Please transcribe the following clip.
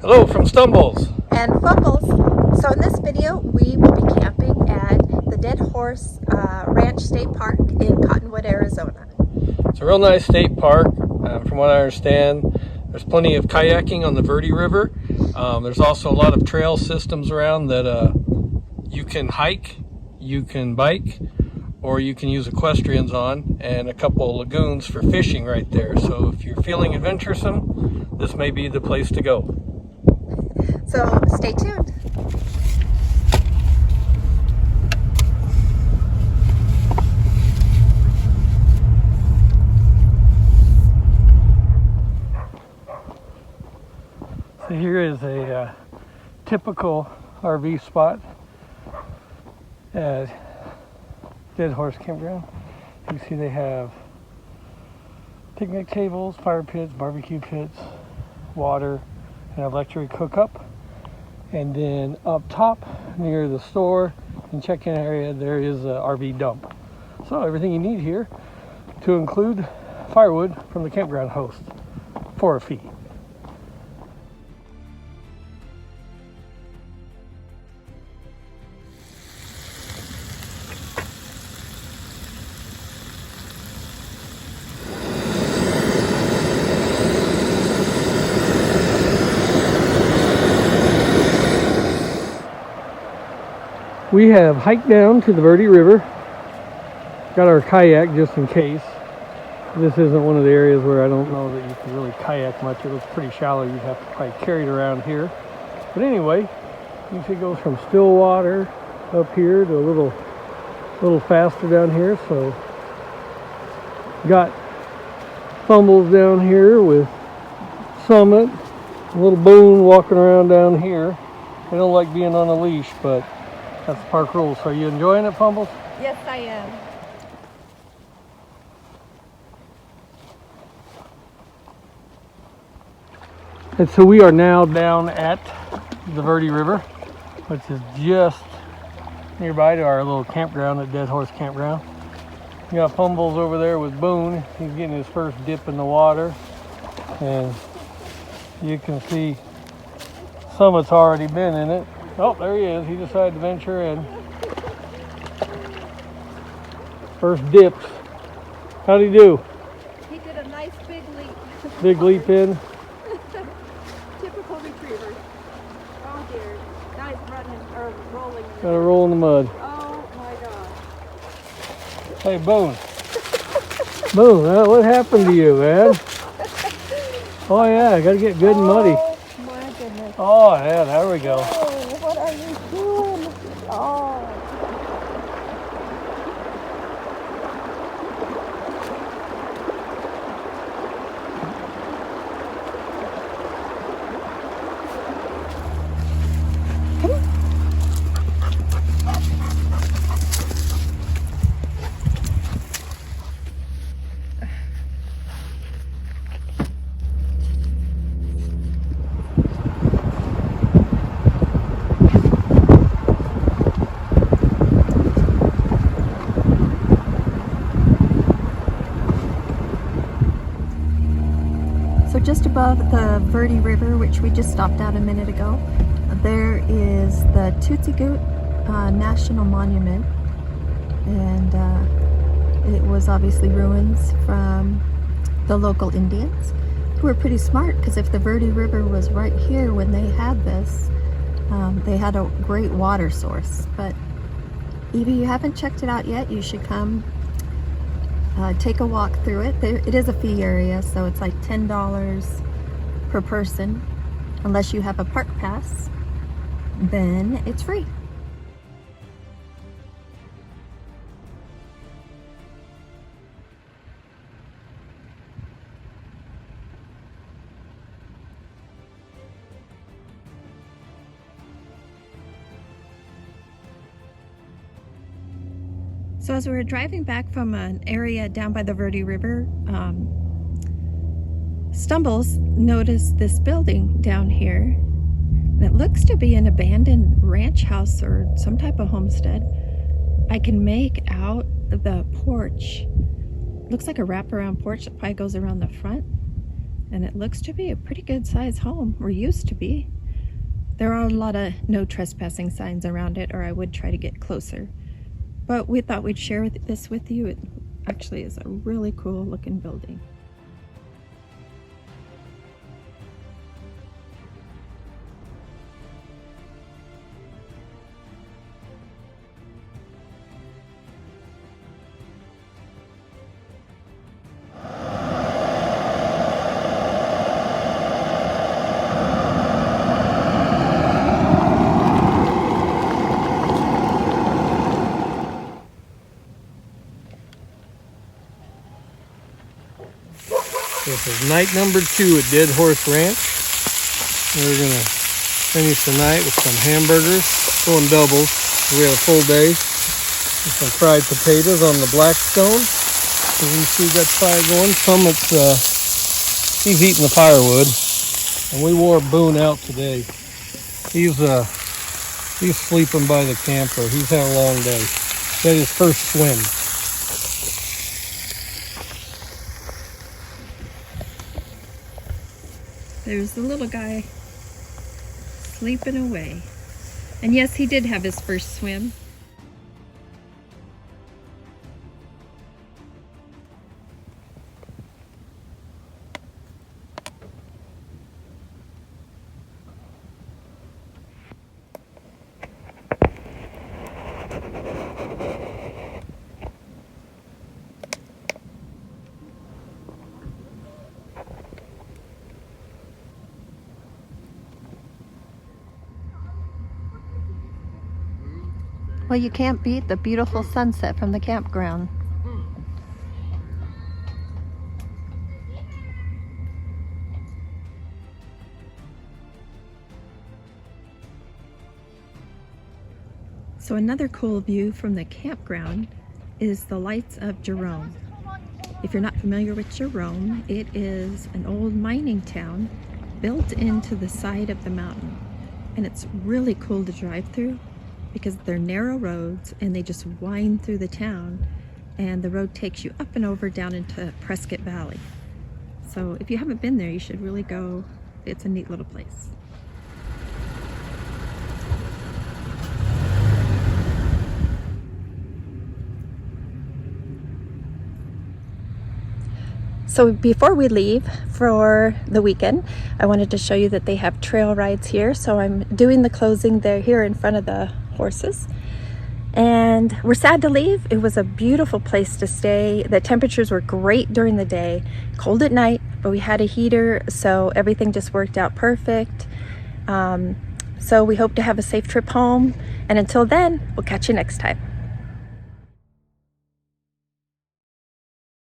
Hello from Stumbles. And Fumbles. So in this video we will be camping at the Dead Horse Ranch State Park in Cottonwood, Arizona. It's a real nice state park. From what I understand, there's plenty of kayaking on the Verde River. There's also a lot of trail systems around that you can hike, you can bike, or you can use equestrians on, and a couple of lagoons for fishing right there. So if you're feeling adventuresome, this may be the place to go. So stay tuned. So here is a typical RV spot at Dead Horse Campground. You can see they have picnic tables, fire pits, barbecue pits, water, and electric hookup. And then up top near the store and check-in area there is a RV dump. So everything you need here, to include firewood from the campground host for a fee. We have hiked down to the Verde River, got our kayak just in case. This isn't one of the areas where I don't know that you can really kayak much. It looks pretty shallow. You'd have to probably carry it around here. But anyway, you see it goes from still water up here to a little faster down here. So got Fumbles down here with Summit, a little Boone walking around down here. They don't like being on a leash, but that's the park rules. So are you enjoying it, Fumbles? Yes, I am. And so we are now down at the Verde River, which is just nearby to our little campground at Dead Horse Campground. You got Fumbles over there with Boone. He's getting his first dip in the water. And you can see Summit's already been in it. Oh, there he is. He decided to venture in. First dips. How'd he do? He did a nice big leap. Big leap in. Typical retriever. Oh dear. Now he's running or rolling. Got to roll in the mud. Oh my gosh. Hey, Boone. Boone, what happened to you, man? Oh yeah, I got to get good and muddy. Oh my goodness. Oh yeah, there we go. Oh, what are you doing? Oh. So just above the Verde River, which we just stopped at a minute ago, there is the Tootsie Goot National Monument, and it was obviously ruins from the local Indians, who were pretty smart, because if the Verde River was right here when they had this, they had a great water source. But if you haven't checked it out yet, you should come take a walk through it. It is a fee area, so it's like $10 per person. Unless you have a park pass, then it's free. So as we were driving back from an area down by the Verde River, Stumbles noticed this building down here. And it looks to be an abandoned ranch house or some type of homestead. I can make out the porch. Looks like a wraparound porch that probably goes around the front. And it looks to be a pretty good sized home, or used to be. There are a lot of no trespassing signs around it, or I would try to get closer. But we thought we'd share this with you. It actually is a really cool looking building. This is night number 2 at Dead Horse Ranch. We're gonna finish the night with some hamburgers, going doubles. We had a full day with some fried potatoes on the Blackstone. So you see that fire going. He's eating the firewood, and we wore Boone out today. He's sleeping by the camper. He's had a long day. He had his first swim. There's the little guy sleeping away. And yes, he did have his first swim. Well, you can't beat the beautiful sunset from the campground. So another cool view from the campground is the lights of Jerome. If you're not familiar with Jerome, it is an old mining town built into the side of the mountain. And it's really cool to drive through, because they're narrow roads and they just wind through the town, and the road takes you up and over down into Prescott Valley. So if you haven't been there, you should really go. It's a neat little place. So before we leave for the weekend, I wanted to show you that they have trail rides here. So I'm doing the closing there here in front of the horses. And we're sad to leave. It was a beautiful place to stay. The temperatures were great during the day, cold at night, but we had a heater, so everything just worked out perfect. So we hope to have a safe trip home. And until then, we'll catch you next time.